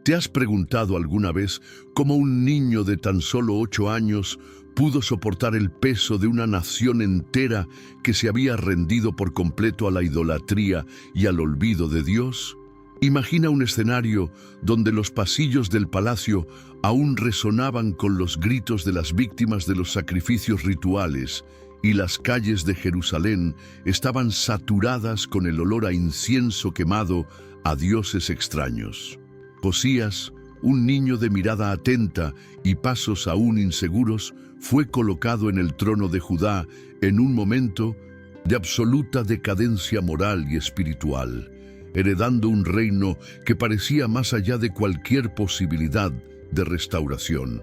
¿Te has preguntado alguna vez cómo un niño de tan solo 8 años pudo soportar el peso de una nación entera que se había rendido por completo a la idolatría y al olvido de Dios? Imagina un escenario donde los pasillos del palacio aún resonaban con los gritos de las víctimas de los sacrificios rituales y las calles de Jerusalén estaban saturadas con el olor a incienso quemado a dioses extraños. Josías, un niño de mirada atenta y pasos aún inseguros, fue colocado en el trono de Judá en un momento de absoluta decadencia moral y espiritual, heredando un reino que parecía más allá de cualquier posibilidad de restauración.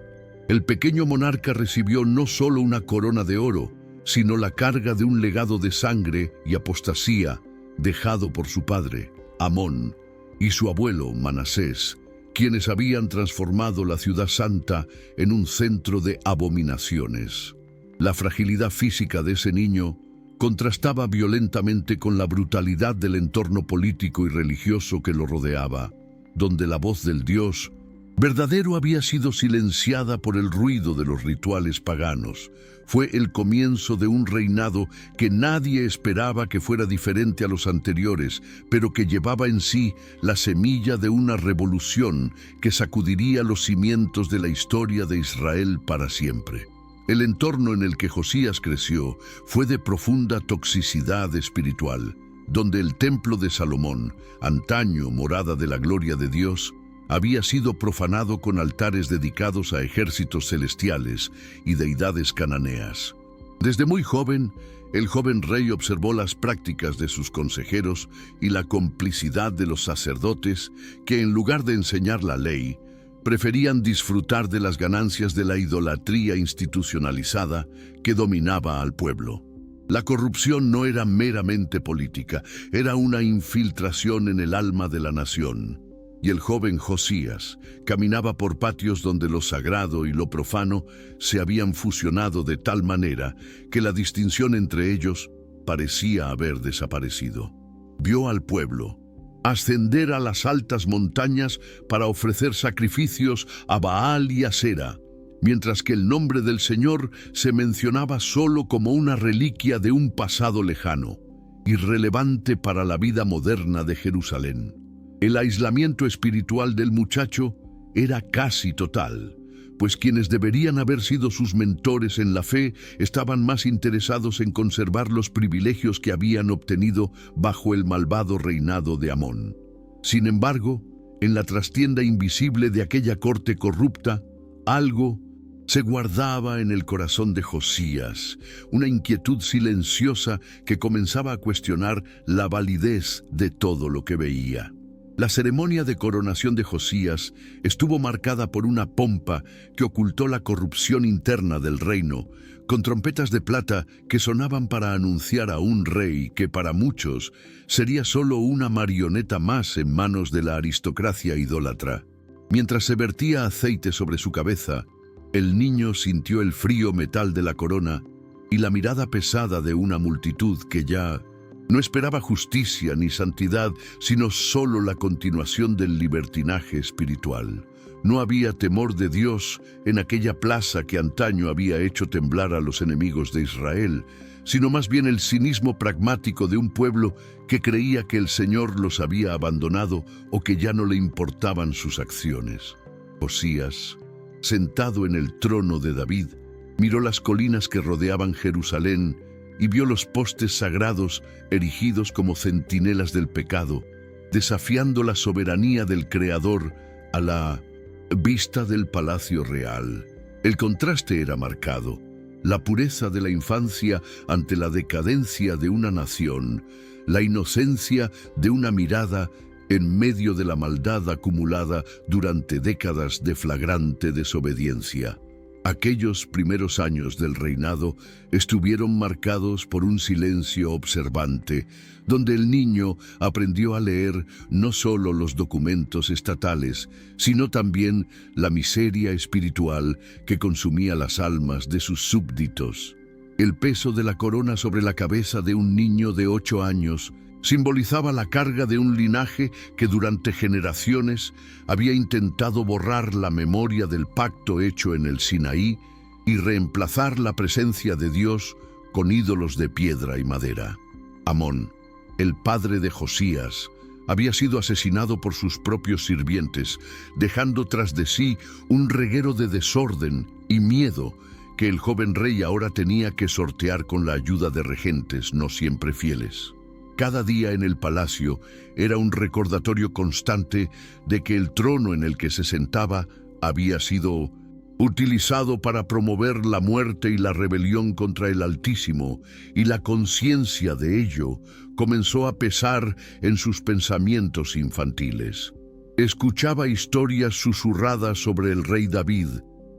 El pequeño monarca recibió no solo una corona de oro, sino la carga de un legado de sangre y apostasía dejado por su padre, Amón, y su abuelo, Manasés, quienes habían transformado la ciudad santa en un centro de abominaciones. La fragilidad física de ese niño contrastaba violentamente con la brutalidad del entorno político y religioso que lo rodeaba, donde la voz del Dios verdadero había sido silenciada por el ruido de los rituales paganos. Fue el comienzo de un reinado que nadie esperaba que fuera diferente a los anteriores, pero que llevaba en sí la semilla de una revolución que sacudiría los cimientos de la historia de Israel para siempre. El entorno en el que Josías creció fue de profunda toxicidad espiritual, donde el templo de Salomón, antaño morada de la gloria de Dios, había sido profanado con altares dedicados a ejércitos celestiales y deidades cananeas. Desde muy joven, el joven rey observó las prácticas de sus consejeros y la complicidad de los sacerdotes que, en lugar de enseñar la ley, preferían disfrutar de las ganancias de la idolatría institucionalizada que dominaba al pueblo. La corrupción no era meramente política, era una infiltración en el alma de la nación. Y el joven Josías caminaba por patios donde lo sagrado y lo profano se habían fusionado de tal manera que la distinción entre ellos parecía haber desaparecido. Vio al pueblo ascender a las altas montañas para ofrecer sacrificios a Baal y Asera, mientras que el nombre del Señor se mencionaba solo como una reliquia de un pasado lejano, irrelevante para la vida moderna de Jerusalén. El aislamiento espiritual del muchacho era casi total, pues quienes deberían haber sido sus mentores en la fe estaban más interesados en conservar los privilegios que habían obtenido bajo el malvado reinado de Amón. Sin embargo, en la trastienda invisible de aquella corte corrupta, algo se guardaba en el corazón de Josías, una inquietud silenciosa que comenzaba a cuestionar la validez de todo lo que veía. La ceremonia de coronación de Josías estuvo marcada por una pompa que ocultó la corrupción interna del reino, con trompetas de plata que sonaban para anunciar a un rey que para muchos sería solo una marioneta más en manos de la aristocracia idólatra. Mientras se vertía aceite sobre su cabeza, el niño sintió el frío metal de la corona y la mirada pesada de una multitud que ya no esperaba justicia ni santidad, sino solo la continuación del libertinaje espiritual. No había temor de Dios en aquella plaza que antaño había hecho temblar a los enemigos de Israel, sino más bien el cinismo pragmático de un pueblo que creía que el Señor los había abandonado o que ya no le importaban sus acciones. Josías, sentado en el trono de David, miró las colinas que rodeaban Jerusalén y vio los postes sagrados erigidos como centinelas del pecado, desafiando la soberanía del Creador a la vista del palacio real. El contraste era marcado: la pureza de la infancia ante la decadencia de una nación, la inocencia de una mirada en medio de la maldad acumulada durante décadas de flagrante desobediencia. Aquellos primeros años del reinado estuvieron marcados por un silencio observante, donde el niño aprendió a leer no solo los documentos estatales, sino también la miseria espiritual que consumía las almas de sus súbditos. El peso de la corona sobre la cabeza de un niño de 8 años Simbolizaba la carga de un linaje que durante generaciones había intentado borrar la memoria del pacto hecho en el Sinaí y reemplazar la presencia de Dios con ídolos de piedra y madera. Amón, el padre de Josías, había sido asesinado por sus propios sirvientes, dejando tras de sí un reguero de desorden y miedo que el joven rey ahora tenía que sortear con la ayuda de regentes no siempre fieles. Cada día en el palacio era un recordatorio constante de que el trono en el que se sentaba había sido utilizado para promover la muerte y la rebelión contra el Altísimo, y la conciencia de ello comenzó a pesar en sus pensamientos infantiles. Escuchaba historias susurradas sobre el rey David,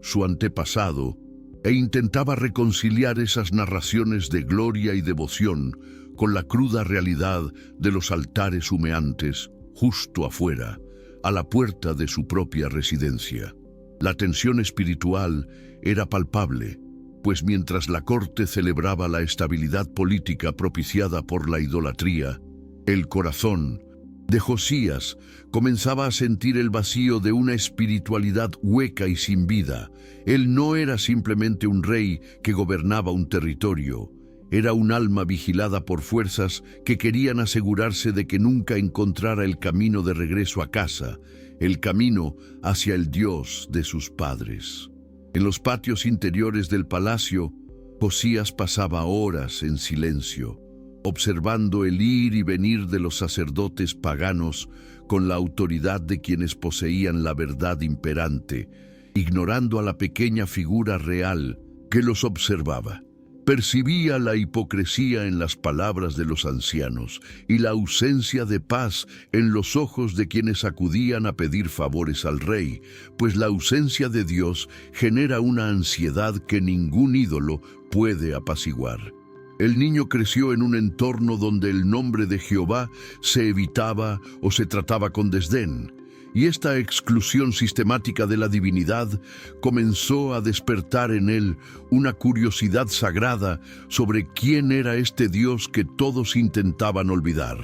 su antepasado, e intentaba reconciliar esas narraciones de gloria y devoción con la cruda realidad de los altares humeantes justo afuera, a la puerta de su propia residencia. La tensión espiritual era palpable, pues mientras la corte celebraba la estabilidad política propiciada por la idolatría, el corazón de Josías comenzaba a sentir el vacío de una espiritualidad hueca y sin vida. Él no era simplemente un rey que gobernaba un territorio, era un alma vigilada por fuerzas que querían asegurarse de que nunca encontrara el camino de regreso a casa, el camino hacia el Dios de sus padres. En los patios interiores del palacio, Josías pasaba horas en silencio, observando el ir y venir de los sacerdotes paganos con la autoridad de quienes poseían la verdad imperante, ignorando a la pequeña figura real que los observaba. Percibía la hipocresía en las palabras de los ancianos y la ausencia de paz en los ojos de quienes acudían a pedir favores al rey, pues la ausencia de Dios genera una ansiedad que ningún ídolo puede apaciguar. El niño creció en un entorno donde el nombre de Jehová se evitaba o se trataba con desdén, y esta exclusión sistemática de la divinidad comenzó a despertar en él una curiosidad sagrada sobre quién era este Dios que todos intentaban olvidar.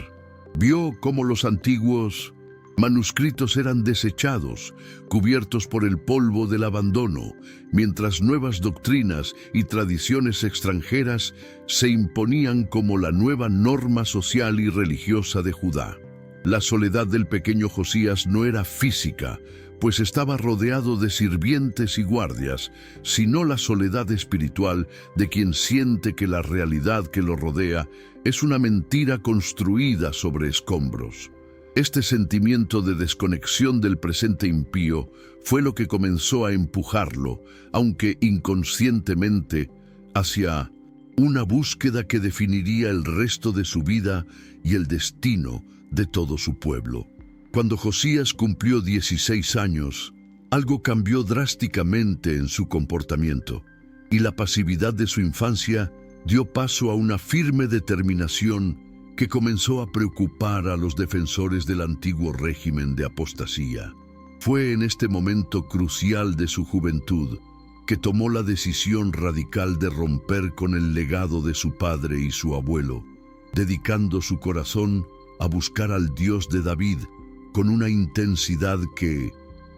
Vio cómo los antiguos manuscritos eran desechados, cubiertos por el polvo del abandono, mientras nuevas doctrinas y tradiciones extranjeras se imponían como la nueva norma social y religiosa de Judá. La soledad del pequeño Josías no era física, pues estaba rodeado de sirvientes y guardias, sino la soledad espiritual de quien siente que la realidad que lo rodea es una mentira construida sobre escombros. Este sentimiento de desconexión del presente impío fue lo que comenzó a empujarlo, aunque inconscientemente, hacia una búsqueda que definiría el resto de su vida y el destino de todo su pueblo. Cuando Josías cumplió 16 años, algo cambió drásticamente en su comportamiento, y la pasividad de su infancia dio paso a una firme determinación que comenzó a preocupar a los defensores del antiguo régimen de apostasía. Fue en este momento crucial de su juventud que tomó la decisión radical de romper con el legado de su padre y su abuelo, dedicando su corazón a buscar al Dios de David con una intensidad que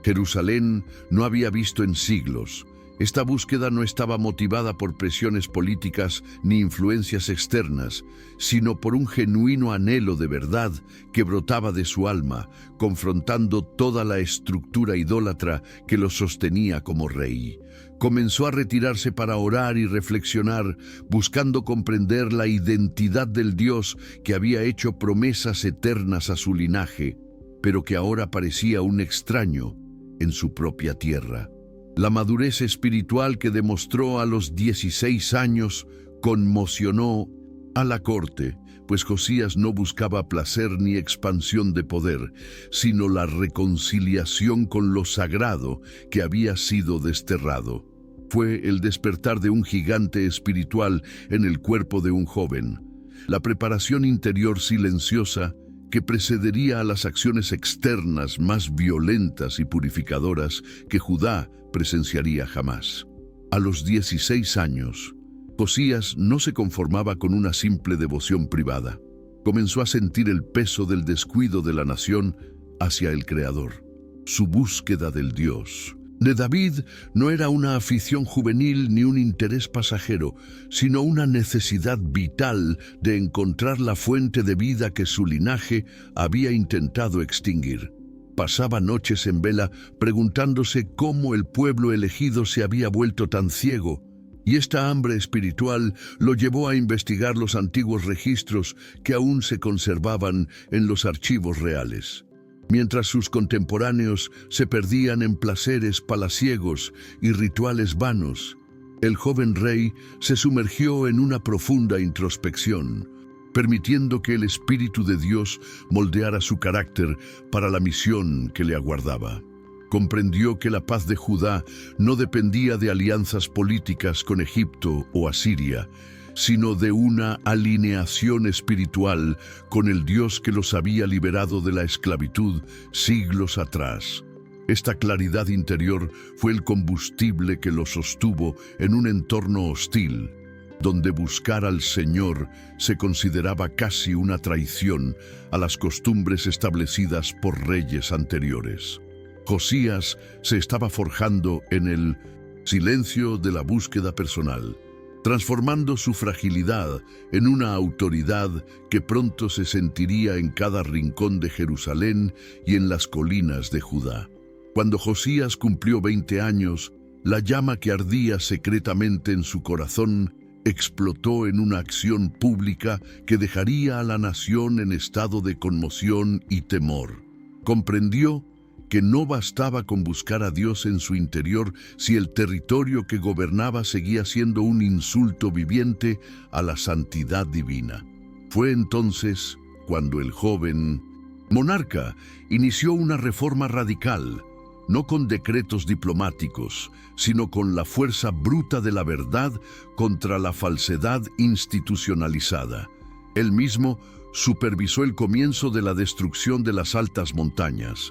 Jerusalén no había visto en siglos. Esta búsqueda no estaba motivada por presiones políticas ni influencias externas, sino por un genuino anhelo de verdad que brotaba de su alma, confrontando toda la estructura idólatra que lo sostenía como rey. Comenzó a retirarse para orar y reflexionar, buscando comprender la identidad del Dios que había hecho promesas eternas a su linaje, pero que ahora parecía un extraño en su propia tierra. La madurez espiritual que demostró a los 16 años conmocionó a la corte, pues Josías no buscaba placer ni expansión de poder, sino la reconciliación con lo sagrado que había sido desterrado. Fue el despertar de un gigante espiritual en el cuerpo de un joven, la preparación interior silenciosa que precedería a las acciones externas más violentas y purificadoras que Judá presenciaría jamás. A los 16 años, Josías no se conformaba con una simple devoción privada. Comenzó a sentir el peso del descuido de la nación hacia el Creador. Su búsqueda del Dios de David no era una afición juvenil ni un interés pasajero, sino una necesidad vital de encontrar la fuente de vida que su linaje había intentado extinguir. Pasaba noches en vela preguntándose cómo el pueblo elegido se había vuelto tan ciego, y esta hambre espiritual lo llevó a investigar los antiguos registros que aún se conservaban en los archivos reales. Mientras sus contemporáneos se perdían en placeres palaciegos y rituales vanos, el joven rey se sumergió en una profunda introspección, permitiendo que el Espíritu de Dios moldeara su carácter para la misión que le aguardaba. Comprendió que la paz de Judá no dependía de alianzas políticas con Egipto o Asiria, sino de una alineación espiritual con el Dios que los había liberado de la esclavitud siglos atrás. Esta claridad interior fue el combustible que lo sostuvo en un entorno hostil, donde buscar al Señor se consideraba casi una traición a las costumbres establecidas por reyes anteriores. Josías se estaba forjando en el silencio de la búsqueda personal, transformando su fragilidad en una autoridad que pronto se sentiría en cada rincón de Jerusalén y en las colinas de Judá. Cuando Josías cumplió 20 años, la llama que ardía secretamente en su corazón explotó en una acción pública que dejaría a la nación en estado de conmoción y temor. Comprendió que no bastaba con buscar a Dios en su interior si el territorio que gobernaba seguía siendo un insulto viviente a la santidad divina. Fue entonces cuando el joven monarca inició una reforma radical, no con decretos diplomáticos, sino con la fuerza bruta de la verdad contra la falsedad institucionalizada. Él mismo supervisó el comienzo de la destrucción de las altas montañas,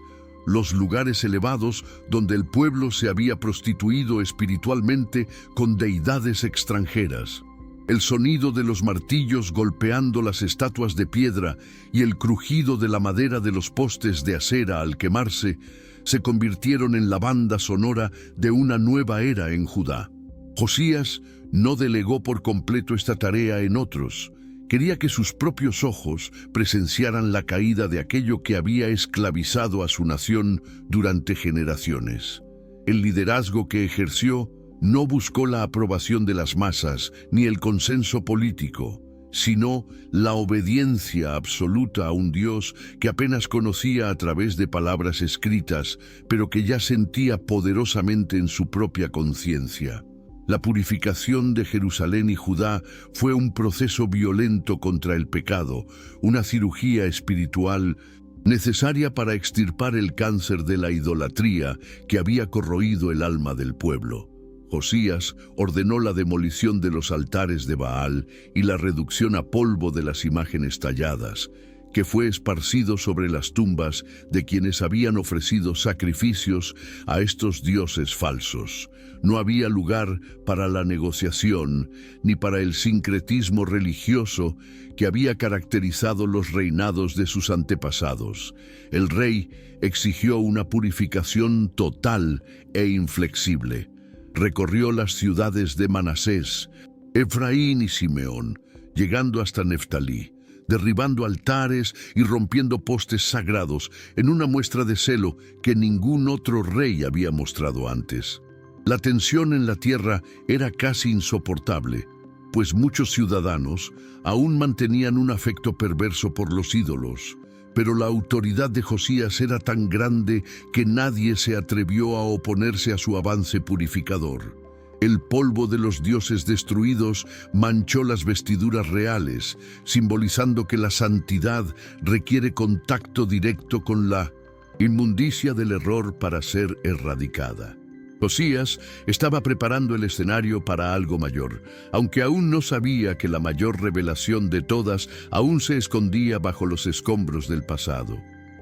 los lugares elevados donde el pueblo se había prostituido espiritualmente con deidades extranjeras. El sonido de los martillos golpeando las estatuas de piedra y el crujido de la madera de los postes de acera al quemarse se convirtieron en la banda sonora de una nueva era en Judá. Josías no delegó por completo esta tarea en otros. Quería que sus propios ojos presenciaran la caída de aquello que había esclavizado a su nación durante generaciones. El liderazgo que ejerció no buscó la aprobación de las masas ni el consenso político, sino la obediencia absoluta a un Dios que apenas conocía a través de palabras escritas, pero que ya sentía poderosamente en su propia conciencia. La purificación de Jerusalén y Judá fue un proceso violento contra el pecado, una cirugía espiritual necesaria para extirpar el cáncer de la idolatría que había corroído el alma del pueblo. Josías ordenó la demolición de los altares de Baal y la reducción a polvo de las imágenes talladas, que fue esparcido sobre las tumbas de quienes habían ofrecido sacrificios a estos dioses falsos. No había lugar para la negociación ni para el sincretismo religioso que había caracterizado los reinados de sus antepasados. El rey exigió una purificación total e inflexible. Recorrió las ciudades de Manasés, Efraín y Simeón, llegando hasta Neftalí, derribando altares y rompiendo postes sagrados en una muestra de celo que ningún otro rey había mostrado antes. La tensión en la tierra era casi insoportable, pues muchos ciudadanos aún mantenían un afecto perverso por los ídolos, pero la autoridad de Josías era tan grande que nadie se atrevió a oponerse a su avance purificador. El polvo de los dioses destruidos manchó las vestiduras reales, simbolizando que la santidad requiere contacto directo con la inmundicia del error para ser erradicada. Josías estaba preparando el escenario para algo mayor, aunque aún no sabía que la mayor revelación de todas aún se escondía bajo los escombros del pasado.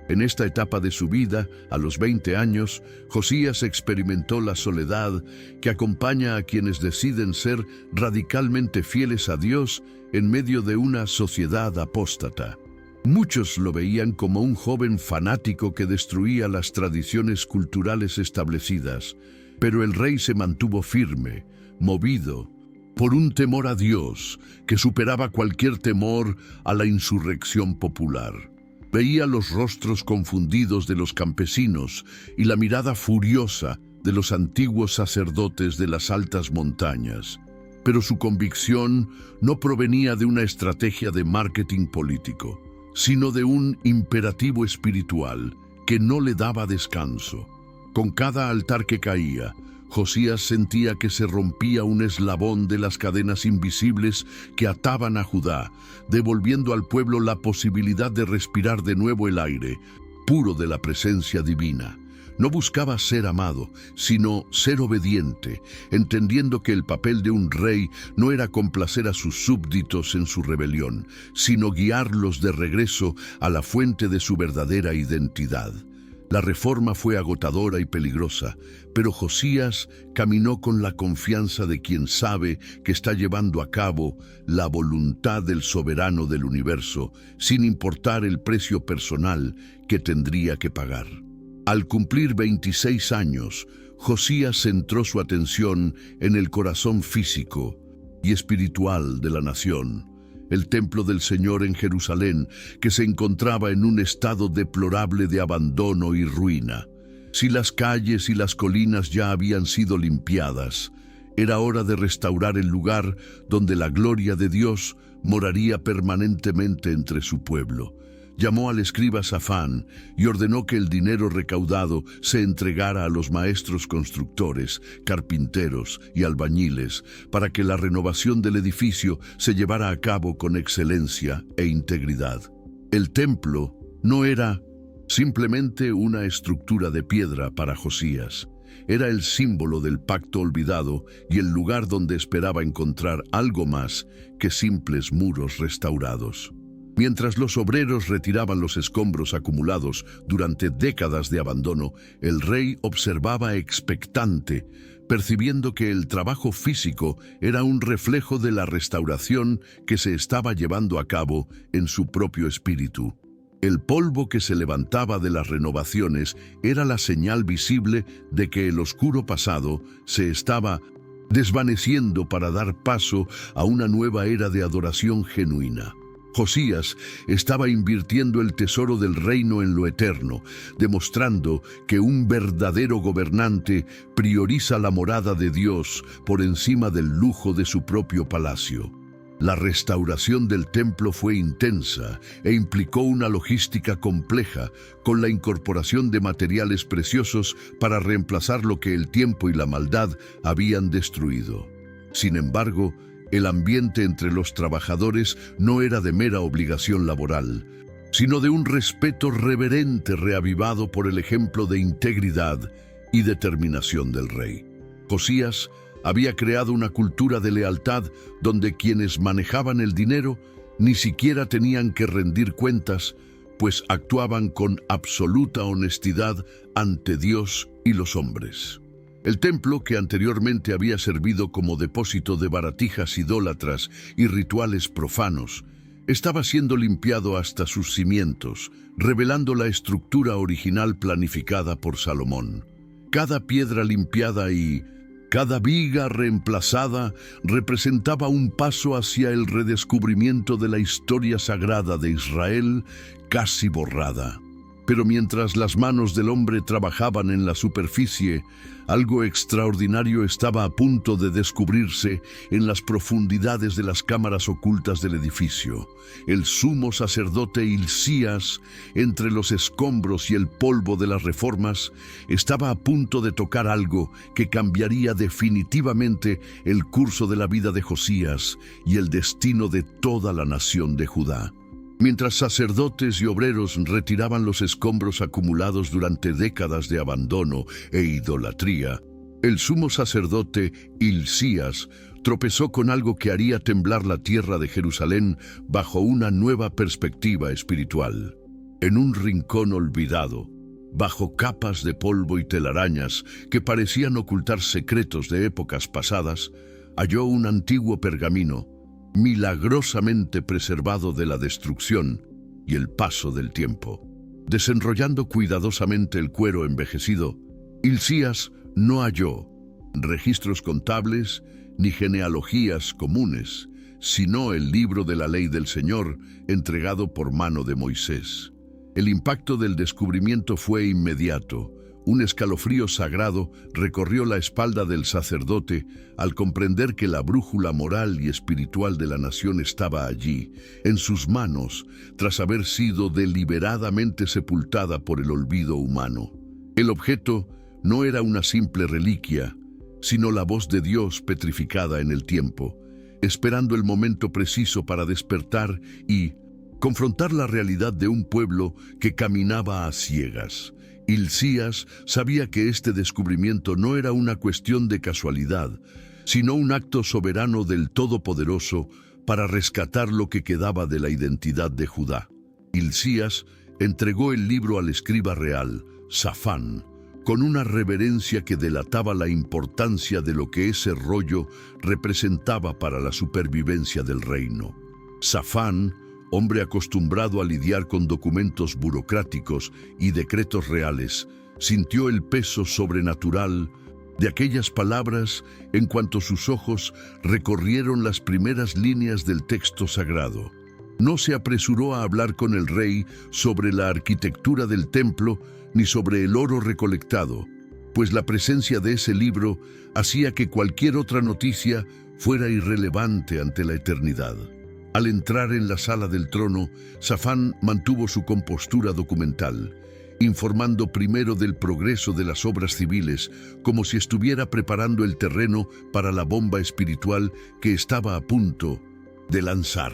En esta etapa de su vida, a los 20 años, Josías experimentó la soledad que acompaña a quienes deciden ser radicalmente fieles a Dios en medio de una sociedad apóstata. Muchos lo veían como un joven fanático que destruía las tradiciones culturales establecidas, pero el rey se mantuvo firme, movido por un temor a Dios que superaba cualquier temor a la insurrección popular. Veía los rostros confundidos de los campesinos y la mirada furiosa de los antiguos sacerdotes de las altas montañas. Pero su convicción no provenía de una estrategia de marketing político, sino de un imperativo espiritual que no le daba descanso. Con cada altar que caía, Josías sentía que se rompía un eslabón de las cadenas invisibles que ataban a Judá, devolviendo al pueblo la posibilidad de respirar de nuevo el aire, puro de la presencia divina. No buscaba ser amado, sino ser obediente, entendiendo que el papel de un rey no era complacer a sus súbditos en su rebelión, sino guiarlos de regreso a la fuente de su verdadera identidad. La reforma fue agotadora y peligrosa, pero Josías caminó con la confianza de quien sabe que está llevando a cabo la voluntad del soberano del universo, sin importar el precio personal que tendría que pagar. Al cumplir 26 años, Josías centró su atención en el corazón físico y espiritual de la nación. El templo del Señor en Jerusalén, que se encontraba en un estado deplorable de abandono y ruina. Si las calles y las colinas ya habían sido limpiadas, era hora de restaurar el lugar donde la gloria de Dios moraría permanentemente entre su pueblo. Llamó al escriba Safán y ordenó que el dinero recaudado se entregara a los maestros constructores, carpinteros y albañiles para que la renovación del edificio se llevara a cabo con excelencia e integridad. El templo no era simplemente una estructura de piedra para Josías. Era el símbolo del pacto olvidado y el lugar donde esperaba encontrar algo más que simples muros restaurados. Mientras los obreros retiraban los escombros acumulados durante décadas de abandono, el rey observaba expectante, percibiendo que el trabajo físico era un reflejo de la restauración que se estaba llevando a cabo en su propio espíritu. El polvo que se levantaba de las renovaciones era la señal visible de que el oscuro pasado se estaba desvaneciendo para dar paso a una nueva era de adoración genuina. Josías estaba invirtiendo el tesoro del reino en lo eterno, demostrando que un verdadero gobernante prioriza la morada de Dios por encima del lujo de su propio palacio. La restauración del templo fue intensa e implicó una logística compleja, con la incorporación de materiales preciosos para reemplazar lo que el tiempo y la maldad habían destruido. Sin embargo, el ambiente entre los trabajadores no era de mera obligación laboral, sino de un respeto reverente reavivado por el ejemplo de integridad y determinación del rey. Josías había creado una cultura de lealtad donde quienes manejaban el dinero ni siquiera tenían que rendir cuentas, pues actuaban con absoluta honestidad ante Dios y los hombres. El templo, que anteriormente había servido como depósito de baratijas idólatras y rituales profanos, estaba siendo limpiado hasta sus cimientos, revelando la estructura original planificada por Salomón. Cada piedra limpiada y cada viga reemplazada representaba un paso hacia el redescubrimiento de la historia sagrada de Israel, casi borrada. Pero mientras las manos del hombre trabajaban en la superficie, algo extraordinario estaba a punto de descubrirse en las profundidades de las cámaras ocultas del edificio. El sumo sacerdote Hilcías, entre los escombros y el polvo de las reformas, estaba a punto de tocar algo que cambiaría definitivamente el curso de la vida de Josías y el destino de toda la nación de Judá. Mientras sacerdotes y obreros retiraban los escombros acumulados durante décadas de abandono e idolatría, el sumo sacerdote Hilcías tropezó con algo que haría temblar la tierra de Jerusalén bajo una nueva perspectiva espiritual. En un rincón olvidado, bajo capas de polvo y telarañas que parecían ocultar secretos de épocas pasadas, halló un antiguo pergamino, milagrosamente preservado de la destrucción y el paso del tiempo. Desenrollando cuidadosamente el cuero envejecido, Hilcías no halló registros contables ni genealogías comunes, sino el libro de la ley del Señor entregado por mano de Moisés. El impacto del descubrimiento fue inmediato. Un escalofrío sagrado recorrió la espalda del sacerdote al comprender que la brújula moral y espiritual de la nación estaba allí, en sus manos, tras haber sido deliberadamente sepultada por el olvido humano. El objeto no era una simple reliquia, sino la voz de Dios petrificada en el tiempo, esperando el momento preciso para despertar y confrontar la realidad de un pueblo que caminaba a ciegas. Hilcías sabía que este descubrimiento no era una cuestión de casualidad, sino un acto soberano del Todopoderoso para rescatar lo que quedaba de la identidad de Judá. Hilcías entregó el libro al escriba real, Safán, con una reverencia que delataba la importancia de lo que ese rollo representaba para la supervivencia del reino. Safán, hombre acostumbrado a lidiar con documentos burocráticos y decretos reales, sintió el peso sobrenatural de aquellas palabras en cuanto sus ojos recorrieron las primeras líneas del texto sagrado. No se apresuró a hablar con el rey sobre la arquitectura del templo ni sobre el oro recolectado, pues la presencia de ese libro hacía que cualquier otra noticia fuera irrelevante ante la eternidad. Al entrar en la sala del trono, Safán mantuvo su compostura documental, informando primero del progreso de las obras civiles, como si estuviera preparando el terreno para la bomba espiritual que estaba a punto de lanzar.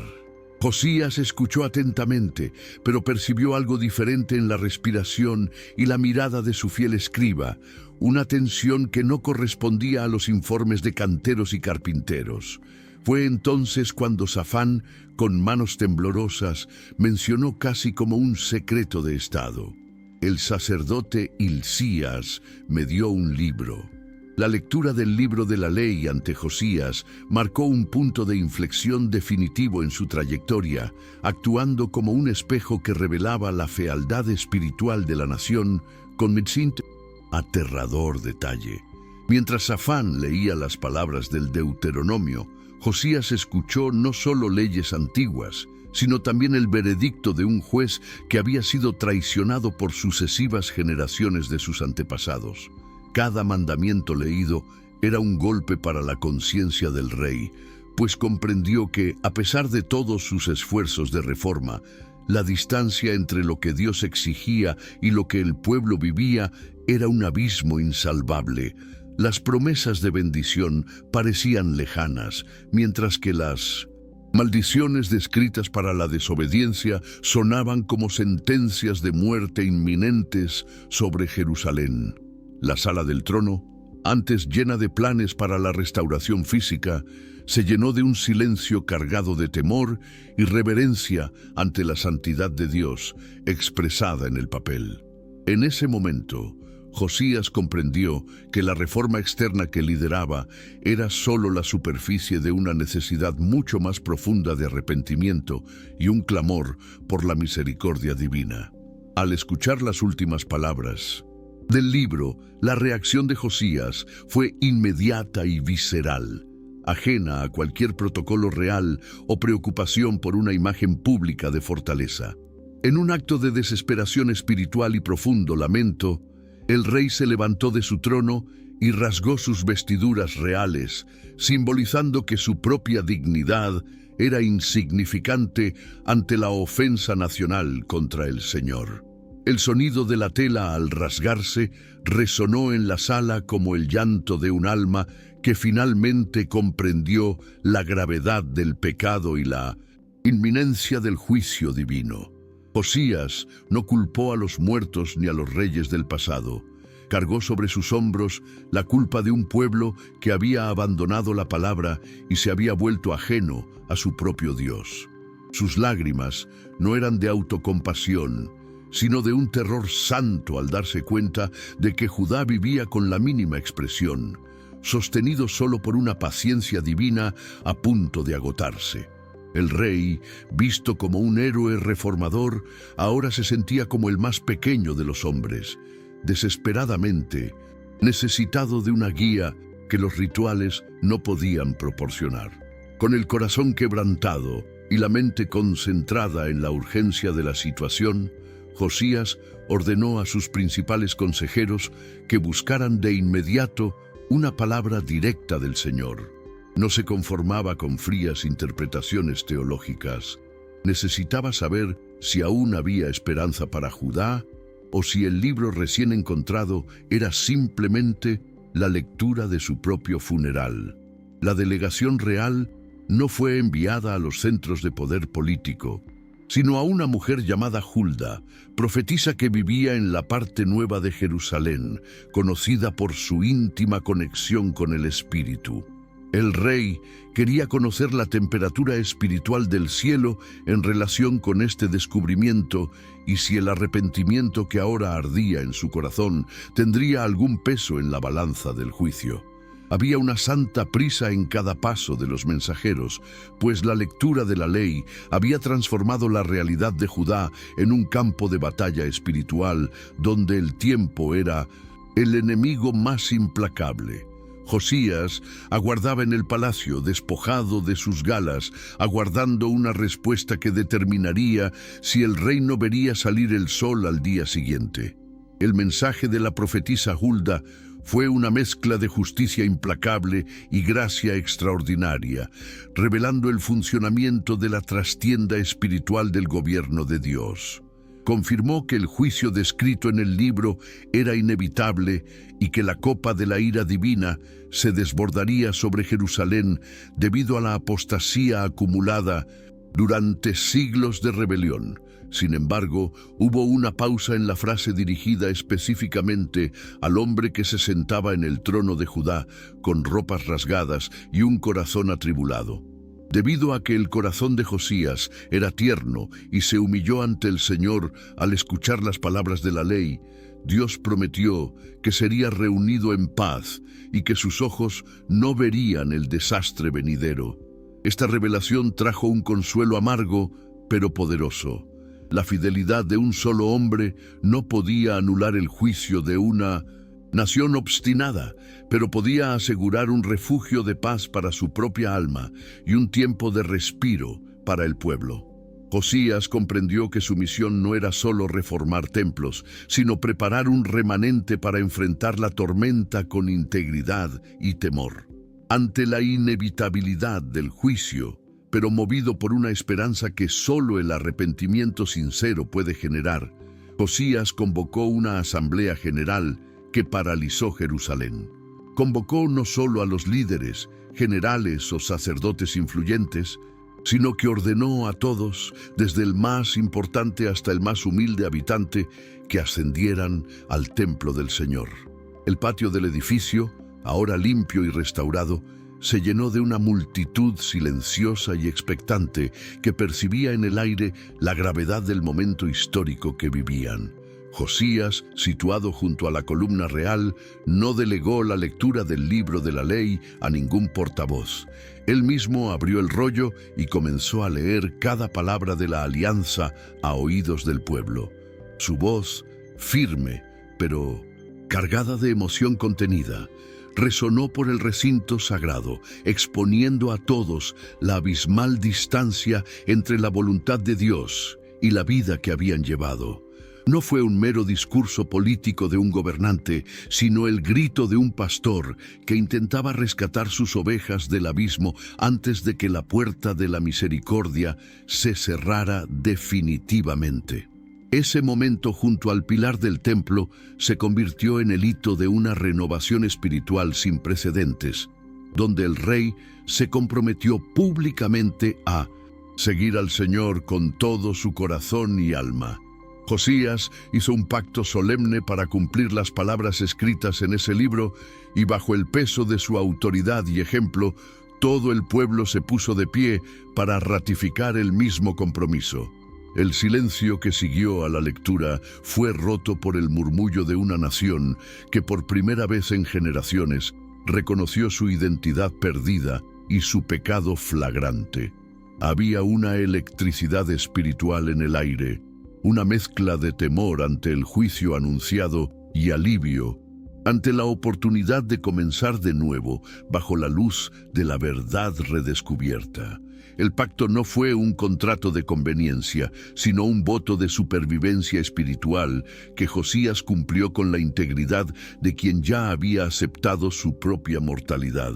Josías escuchó atentamente, pero percibió algo diferente en la respiración y la mirada de su fiel escriba, una tensión que no correspondía a los informes de canteros y carpinteros. Fue entonces cuando Safán, con manos temblorosas, mencionó casi como un secreto de estado: el sacerdote Hilcías me dio un libro. La lectura del libro de la ley ante Josías marcó un punto de inflexión definitivo en su trayectoria, actuando como un espejo que revelaba la fealdad espiritual de la nación con aterrador detalle. Mientras Safán leía las palabras del Deuteronomio, Josías escuchó no solo leyes antiguas, sino también el veredicto de un juez que había sido traicionado por sucesivas generaciones de sus antepasados. Cada mandamiento leído era un golpe para la conciencia del rey, pues comprendió que, a pesar de todos sus esfuerzos de reforma, la distancia entre lo que Dios exigía y lo que el pueblo vivía era un abismo insalvable. Las promesas de bendición parecían lejanas, mientras que las maldiciones descritas para la desobediencia sonaban como sentencias de muerte inminentes sobre Jerusalén. La sala del trono, antes llena de planes para la restauración física, se llenó de un silencio cargado de temor y reverencia ante la santidad de Dios, expresada en el papel. En ese momento, Josías comprendió que la reforma externa que lideraba era solo la superficie de una necesidad mucho más profunda de arrepentimiento y un clamor por la misericordia divina. Al escuchar las últimas palabras del libro, la reacción de Josías fue inmediata y visceral, ajena a cualquier protocolo real o preocupación por una imagen pública de fortaleza. En un acto de desesperación espiritual y profundo lamento, el rey se levantó de su trono y rasgó sus vestiduras reales, simbolizando que su propia dignidad era insignificante ante la ofensa nacional contra el Señor. El sonido de la tela al rasgarse resonó en la sala como el llanto de un alma que finalmente comprendió la gravedad del pecado y la inminencia del juicio divino. Josías no culpó a los muertos ni a los reyes del pasado. Cargó sobre sus hombros la culpa de un pueblo que había abandonado la palabra y se había vuelto ajeno a su propio Dios. Sus lágrimas no eran de autocompasión, sino de un terror santo al darse cuenta de que Judá vivía con la mínima expresión, sostenido solo por una paciencia divina a punto de agotarse. El rey, visto como un héroe reformador, ahora se sentía como el más pequeño de los hombres, desesperadamente necesitado de una guía que los rituales no podían proporcionar. Con el corazón quebrantado y la mente concentrada en la urgencia de la situación, Josías ordenó a sus principales consejeros que buscaran de inmediato una palabra directa del Señor. No se conformaba con frías interpretaciones teológicas. Necesitaba saber si aún había esperanza para Judá o si el libro recién encontrado era simplemente la lectura de su propio funeral. La delegación real no fue enviada a los centros de poder político, sino a una mujer llamada Hulda, profetisa que vivía en la parte nueva de Jerusalén, conocida por su íntima conexión con el Espíritu. El rey quería conocer la temperatura espiritual del cielo en relación con este descubrimiento y si el arrepentimiento que ahora ardía en su corazón tendría algún peso en la balanza del juicio. Había una santa prisa en cada paso de los mensajeros, pues la lectura de la ley había transformado la realidad de Judá en un campo de batalla espiritual donde el tiempo era el enemigo más implacable. Josías aguardaba en el palacio, despojado de sus galas, aguardando una respuesta que determinaría si el reino vería salir el sol al día siguiente. El mensaje de la profetisa Hulda fue una mezcla de justicia implacable y gracia extraordinaria, revelando el funcionamiento de la trastienda espiritual del gobierno de Dios. Confirmó que el juicio descrito en el libro era inevitable y que la copa de la ira divina se desbordaría sobre Jerusalén debido a la apostasía acumulada durante siglos de rebelión. Sin embargo, hubo una pausa en la frase dirigida específicamente al hombre que se sentaba en el trono de Judá con ropas rasgadas y un corazón atribulado. Debido a que el corazón de Josías era tierno y se humilló ante el Señor al escuchar las palabras de la ley, Dios prometió que sería reunido en paz y que sus ojos no verían el desastre venidero. Esta revelación trajo un consuelo amargo, pero poderoso. La fidelidad de un solo hombre no podía anular el juicio de una nación obstinada, pero podía asegurar un refugio de paz para su propia alma y un tiempo de respiro para el pueblo. Josías comprendió que su misión no era solo reformar templos, sino preparar un remanente para enfrentar la tormenta con integridad y temor. Ante la inevitabilidad del juicio, pero movido por una esperanza que solo el arrepentimiento sincero puede generar, Josías convocó una asamblea general que paralizó Jerusalén. Convocó no solo a los líderes, generales o sacerdotes influyentes, sino que ordenó a todos, desde el más importante hasta el más humilde habitante, que ascendieran al templo del Señor. El patio del edificio, ahora limpio y restaurado, se llenó de una multitud silenciosa y expectante que percibía en el aire la gravedad del momento histórico que vivían. Josías, situado junto a la columna real, no delegó la lectura del libro de la ley a ningún portavoz. Él mismo abrió el rollo y comenzó a leer cada palabra de la alianza a oídos del pueblo. Su voz, firme, pero cargada de emoción contenida, resonó por el recinto sagrado, exponiendo a todos la abismal distancia entre la voluntad de Dios y la vida que habían llevado. No fue un mero discurso político de un gobernante, sino el grito de un pastor que intentaba rescatar sus ovejas del abismo antes de que la puerta de la misericordia se cerrara definitivamente. Ese momento junto al pilar del templo se convirtió en el hito de una renovación espiritual sin precedentes, donde el rey se comprometió públicamente a seguir al Señor con todo su corazón y alma. Josías hizo un pacto solemne para cumplir las palabras escritas en ese libro y bajo el peso de su autoridad y ejemplo, todo el pueblo se puso de pie para ratificar el mismo compromiso. El silencio que siguió a la lectura fue roto por el murmullo de una nación que por primera vez en generaciones reconoció su identidad perdida y su pecado flagrante. Había una electricidad espiritual en el aire, una mezcla de temor ante el juicio anunciado y alivio ante la oportunidad de comenzar de nuevo bajo la luz de la verdad redescubierta. El pacto no fue un contrato de conveniencia, sino un voto de supervivencia espiritual que Josías cumplió con la integridad de quien ya había aceptado su propia mortalidad.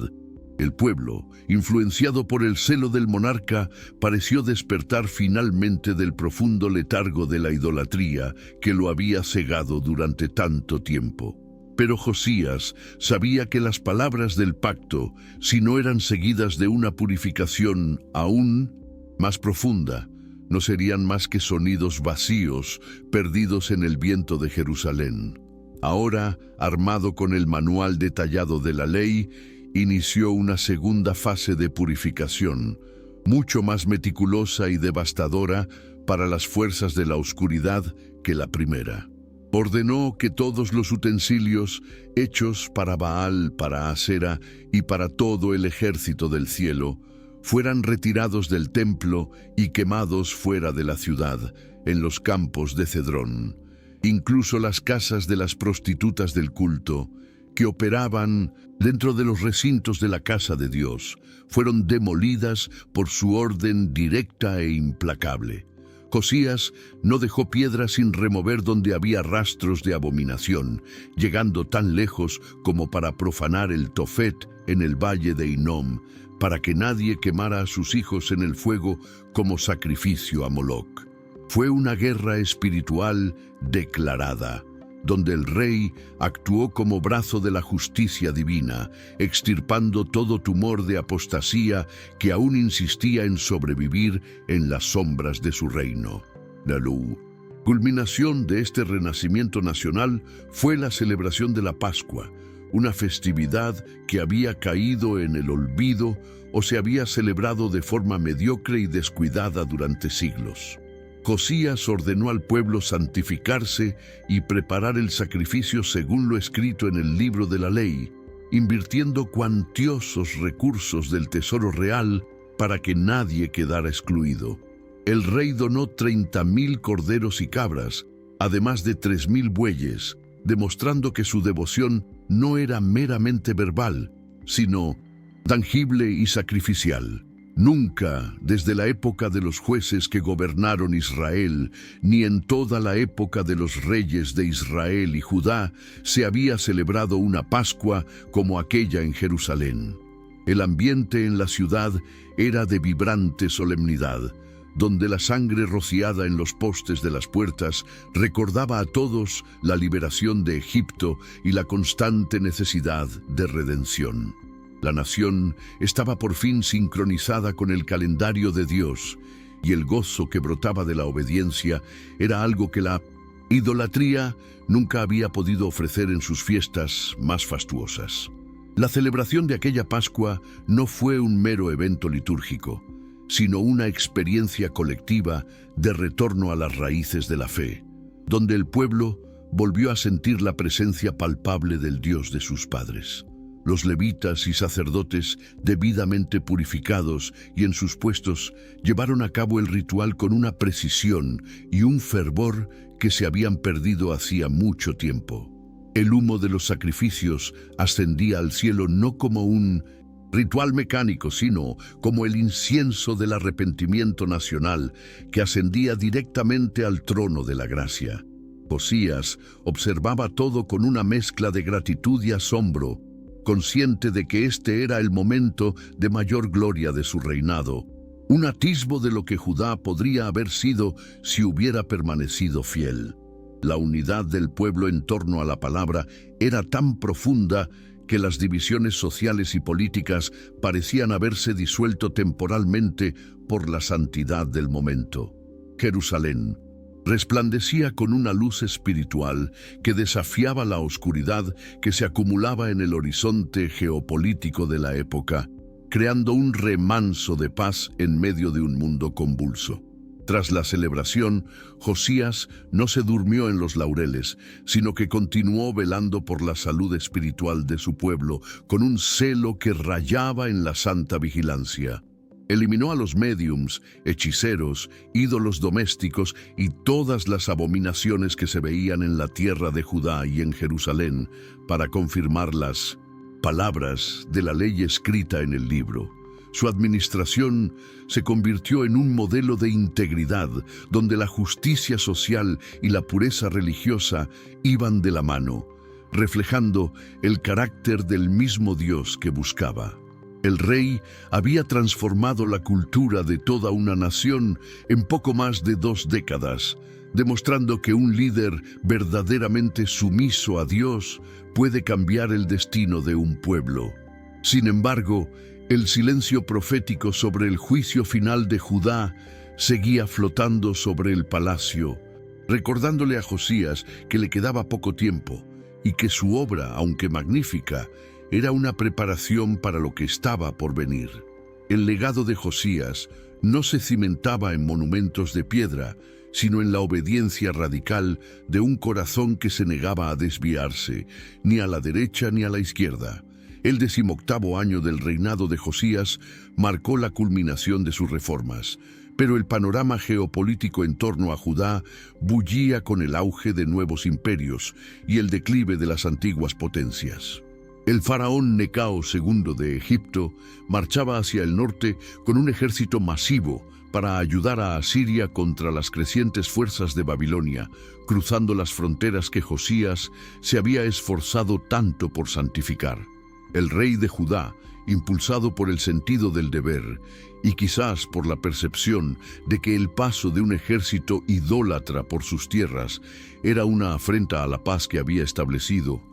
El pueblo, influenciado por el celo del monarca, pareció despertar finalmente del profundo letargo de la idolatría que lo había cegado durante tanto tiempo. Pero Josías sabía que las palabras del pacto, si no eran seguidas de una purificación aún más profunda, no serían más que sonidos vacíos perdidos en el viento de Jerusalén. Ahora, armado con el manual detallado de la ley, inició una segunda fase de purificación, mucho más meticulosa y devastadora para las fuerzas de la oscuridad que la primera. Ordenó que todos los utensilios hechos para Baal, para Asera y para todo el ejército del cielo fueran retirados del templo y quemados fuera de la ciudad, en los campos de Cedrón. Incluso las casas de las prostitutas del culto, que operaban dentro de los recintos de la casa de Dios, fueron demolidas por su orden directa e implacable. Josías no dejó piedra sin remover donde había rastros de abominación, llegando tan lejos como para profanar el Tofet en el valle de Hinnom, para que nadie quemara a sus hijos en el fuego como sacrificio a Moloc. Fue una guerra espiritual declarada, donde el rey actuó como brazo de la justicia divina, extirpando todo tumor de apostasía que aún insistía en sobrevivir en las sombras de su reino. La culminación de este renacimiento nacional fue la celebración de la Pascua, una festividad que había caído en el olvido o se había celebrado de forma mediocre y descuidada durante siglos. Josías ordenó al pueblo santificarse y preparar el sacrificio según lo escrito en el libro de la ley, invirtiendo cuantiosos recursos del tesoro real para que nadie quedara excluido. El rey donó 30,000 corderos y cabras, además de 3,000 bueyes, demostrando que su devoción no era meramente verbal, sino tangible y sacrificial. Nunca, desde la época de los jueces que gobernaron Israel, ni en toda la época de los reyes de Israel y Judá, se había celebrado una Pascua como aquella en Jerusalén. El ambiente en la ciudad era de vibrante solemnidad, donde la sangre rociada en los postes de las puertas recordaba a todos la liberación de Egipto y la constante necesidad de redención. La nación estaba por fin sincronizada con el calendario de Dios, y el gozo que brotaba de la obediencia era algo que la idolatría nunca había podido ofrecer en sus fiestas más fastuosas. La celebración de aquella Pascua no fue un mero evento litúrgico, sino una experiencia colectiva de retorno a las raíces de la fe, donde el pueblo volvió a sentir la presencia palpable del Dios de sus padres. Los levitas y sacerdotes, debidamente purificados y en sus puestos, llevaron a cabo el ritual con una precisión y un fervor que se habían perdido hacía mucho tiempo. El humo de los sacrificios ascendía al cielo no como un ritual mecánico, sino como el incienso del arrepentimiento nacional que ascendía directamente al trono de la gracia. Josías observaba todo con una mezcla de gratitud y asombro, consciente de que este era el momento de mayor gloria de su reinado, un atisbo de lo que Judá podría haber sido si hubiera permanecido fiel. La unidad del pueblo en torno a la palabra era tan profunda que las divisiones sociales y políticas parecían haberse disuelto temporalmente por la santidad del momento. Jerusalén resplandecía con una luz espiritual que desafiaba la oscuridad que se acumulaba en el horizonte geopolítico de la época, creando un remanso de paz en medio de un mundo convulso. Tras la celebración, Josías no se durmió en los laureles, sino que continuó velando por la salud espiritual de su pueblo, con un celo que rayaba en la santa vigilancia. Eliminó a los médiums, hechiceros, ídolos domésticos y todas las abominaciones que se veían en la tierra de Judá y en Jerusalén, para confirmar las palabras de la ley escrita en el libro. Su administración se convirtió en un modelo de integridad, donde la justicia social y la pureza religiosa iban de la mano, reflejando el carácter del mismo Dios que buscaba. El rey había transformado la cultura de toda una nación en poco más de 2 décadas, demostrando que un líder verdaderamente sumiso a Dios puede cambiar el destino de un pueblo. Sin embargo, el silencio profético sobre el juicio final de Judá seguía flotando sobre el palacio, recordándole a Josías que le quedaba poco tiempo y que su obra, aunque magnífica, era una preparación para lo que estaba por venir. El legado de Josías no se cimentaba en monumentos de piedra, sino en la obediencia radical de un corazón que se negaba a desviarse, ni a la derecha ni a la izquierda. El 18º año del reinado de Josías marcó la culminación de sus reformas, pero el panorama geopolítico en torno a Judá bullía con el auge de nuevos imperios y el declive de las antiguas potencias. El faraón Necao II de Egipto marchaba hacia el norte con un ejército masivo para ayudar a Asiria contra las crecientes fuerzas de Babilonia, cruzando las fronteras que Josías se había esforzado tanto por santificar. El rey de Judá, impulsado por el sentido del deber y quizás por la percepción de que el paso de un ejército idólatra por sus tierras era una afrenta a la paz que había establecido,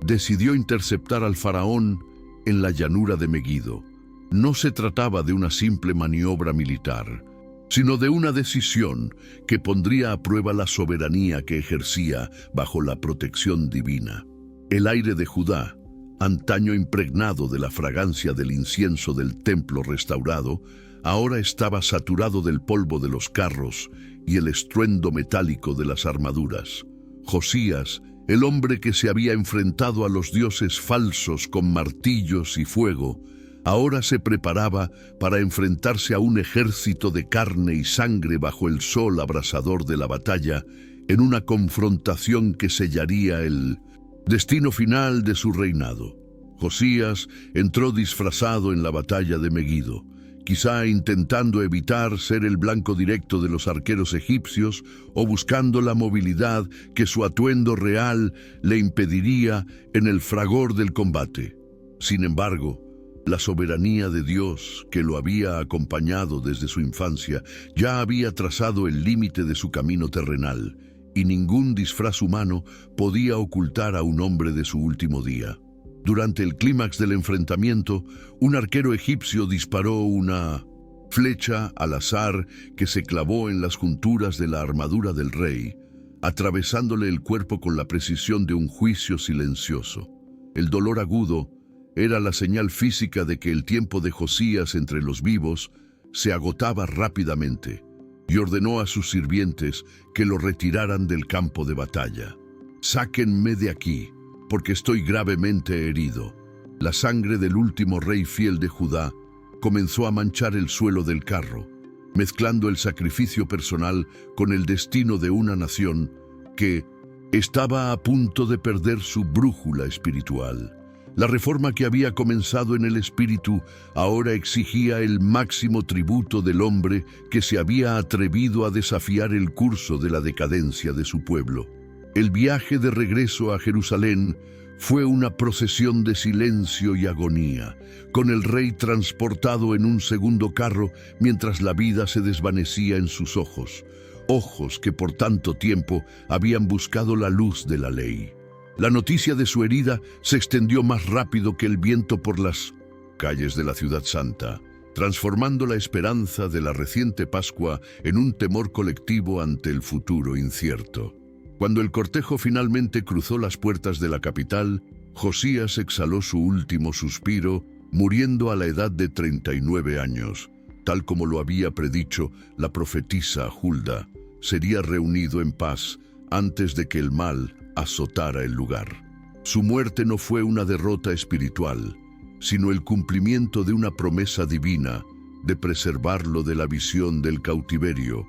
decidió interceptar al faraón en la llanura de Megido. No se trataba de una simple maniobra militar, sino de una decisión que pondría a prueba la soberanía que ejercía bajo la protección divina. El aire de Judá, antaño impregnado de la fragancia del incienso del templo restaurado, ahora estaba saturado del polvo de los carros y el estruendo metálico de las armaduras. Josías, el hombre que se había enfrentado a los dioses falsos con martillos y fuego, ahora se preparaba para enfrentarse a un ejército de carne y sangre bajo el sol abrasador de la batalla, en una confrontación que sellaría el destino final de su reinado. Josías entró disfrazado en la batalla de Megido, quizá intentando evitar ser el blanco directo de los arqueros egipcios o buscando la movilidad que su atuendo real le impediría en el fragor del combate. Sin embargo, la soberanía de Dios, que lo había acompañado desde su infancia, ya había trazado el límite de su camino terrenal, y ningún disfraz humano podía ocultar a un hombre de su último día. Durante el clímax del enfrentamiento, un arquero egipcio disparó una flecha al azar que se clavó en las junturas de la armadura del rey, atravesándole el cuerpo con la precisión de un juicio silencioso. El dolor agudo era la señal física de que el tiempo de Josías entre los vivos se agotaba rápidamente, y ordenó a sus sirvientes que lo retiraran del campo de batalla. «Sáquenme de aquí, porque estoy gravemente herido». La sangre del último rey fiel de Judá comenzó a manchar el suelo del carro, mezclando el sacrificio personal con el destino de una nación que estaba a punto de perder su brújula espiritual. La reforma que había comenzado en el espíritu ahora exigía el máximo tributo del hombre que se había atrevido a desafiar el curso de la decadencia de su pueblo. El viaje de regreso a Jerusalén fue una procesión de silencio y agonía, con el rey transportado en un segundo carro mientras la vida se desvanecía en sus ojos, ojos que por tanto tiempo habían buscado la luz de la ley. La noticia de su herida se extendió más rápido que el viento por las calles de la ciudad santa, transformando la esperanza de la reciente Pascua en un temor colectivo ante el futuro incierto. Cuando el cortejo finalmente cruzó las puertas de la capital, Josías exhaló su último suspiro, muriendo a la edad de 39 años. tal como lo había predicho la profetisa Hulda, sería reunido en paz antes de que el mal azotara el lugar. Su muerte no fue una derrota espiritual, sino el cumplimiento de una promesa divina de preservarlo de la visión del cautiverio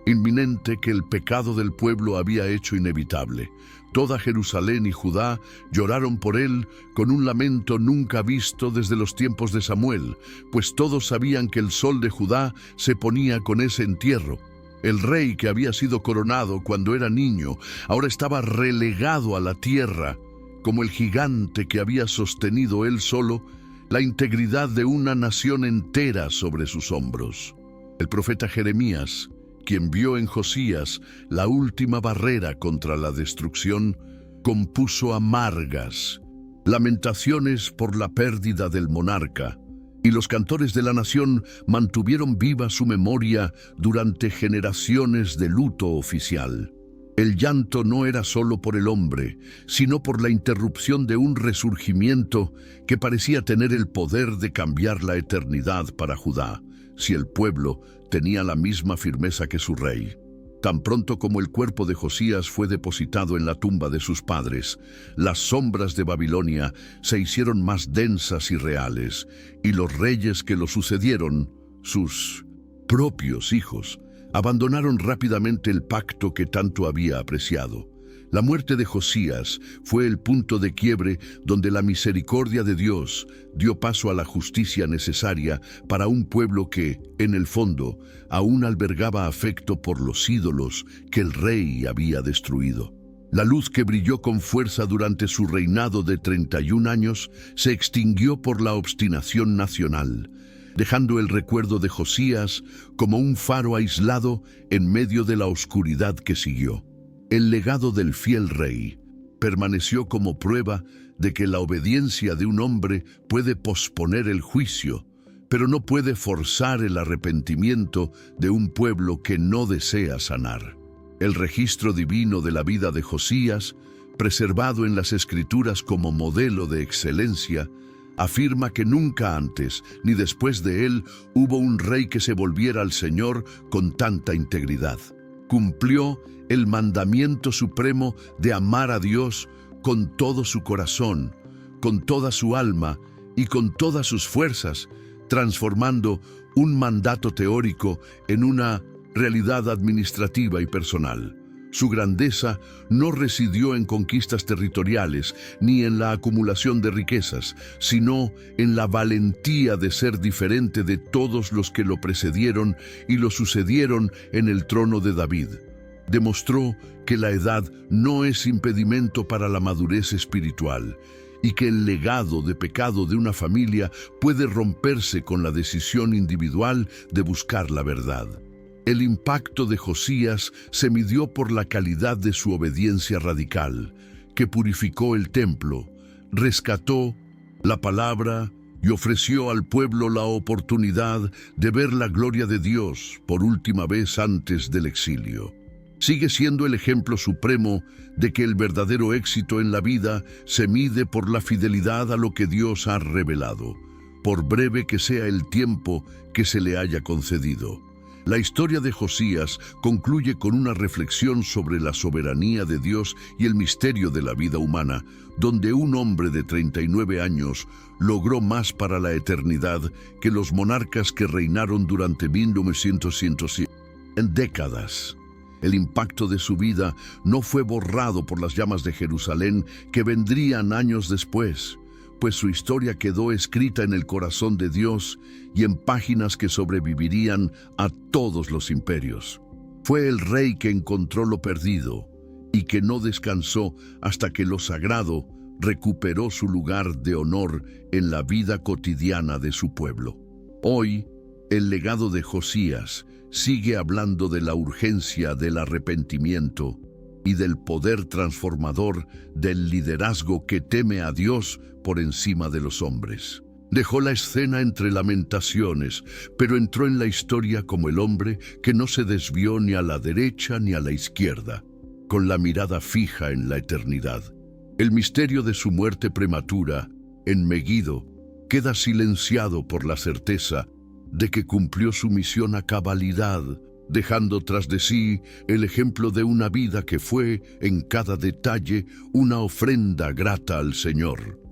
inminente que el pecado del pueblo había hecho inevitable. Toda Jerusalén y Judá lloraron por él con un lamento nunca visto desde los tiempos de Samuel, pues todos sabían que el sol de Judá se ponía con ese entierro. El rey que había sido coronado cuando era niño ahora estaba relegado a la tierra, como el gigante que había sostenido él solo la integridad de una nación entera sobre sus hombros. El profeta Jeremías, quien vio en Josías la última barrera contra la destrucción, compuso amargas lamentaciones por la pérdida del monarca, y los cantores de la nación mantuvieron viva su memoria durante generaciones de luto oficial. El llanto no era solo por el hombre, sino por la interrupción de un resurgimiento que parecía tener el poder de cambiar la eternidad para Judá, si el pueblo tenía la misma firmeza que su rey. Tan pronto como el cuerpo de Josías fue depositado en la tumba de sus padres, las sombras de Babilonia se hicieron más densas y reales, y los reyes que lo sucedieron, sus propios hijos, abandonaron rápidamente el pacto que tanto había apreciado. La muerte de Josías fue el punto de quiebre donde la misericordia de Dios dio paso a la justicia necesaria para un pueblo que, en el fondo, aún albergaba afecto por los ídolos que el rey había destruido. La luz que brilló con fuerza durante su reinado de 31 años se extinguió por la obstinación nacional, dejando el recuerdo de Josías como un faro aislado en medio de la oscuridad que siguió. El legado del fiel rey permaneció como prueba de que la obediencia de un hombre puede posponer el juicio, pero no puede forzar el arrepentimiento de un pueblo que no desea sanar. El registro divino de la vida de Josías, preservado en las Escrituras como modelo de excelencia, afirma que nunca antes ni después de él hubo un rey que se volviera al Señor con tanta integridad. Cumplió el mandamiento supremo de amar a Dios con todo su corazón, con toda su alma y con todas sus fuerzas, transformando un mandato teórico en una realidad administrativa y personal. Su grandeza no residió en conquistas territoriales ni en la acumulación de riquezas, sino en la valentía de ser diferente de todos los que lo precedieron y lo sucedieron en el trono de David. Demostró que la edad no es impedimento para la madurez espiritual y que el legado de pecado de una familia puede romperse con la decisión individual de buscar la verdad. El impacto de Josías se midió por la calidad de su obediencia radical, que purificó el templo, rescató la palabra y ofreció al pueblo la oportunidad de ver la gloria de Dios por última vez antes del exilio. Sigue siendo el ejemplo supremo de que el verdadero éxito en la vida se mide por la fidelidad a lo que Dios ha revelado, por breve que sea el tiempo que se le haya concedido. La historia de Josías concluye con una reflexión sobre la soberanía de Dios y el misterio de la vida humana, donde un hombre de 39 años logró más para la eternidad que los monarcas que reinaron durante 1900 en décadas. El impacto de su vida no fue borrado por las llamas de Jerusalén que vendrían años después, pues su historia quedó escrita en el corazón de Dios y en páginas que sobrevivirían a todos los imperios. Fue el rey que encontró lo perdido y que no descansó hasta que lo sagrado recuperó su lugar de honor en la vida cotidiana de su pueblo. Hoy, el legado de Josías sigue hablando de la urgencia del arrepentimiento y del poder transformador del liderazgo que teme a Dios por encima de los hombres. Dejó la escena entre lamentaciones, pero entró en la historia como el hombre que no se desvió ni a la derecha ni a la izquierda, con la mirada fija en la eternidad. El misterio de su muerte prematura, en Meguido, queda silenciado por la certeza de que cumplió su misión a cabalidad, dejando tras de sí el ejemplo de una vida que fue, en cada detalle, una ofrenda grata al Señor.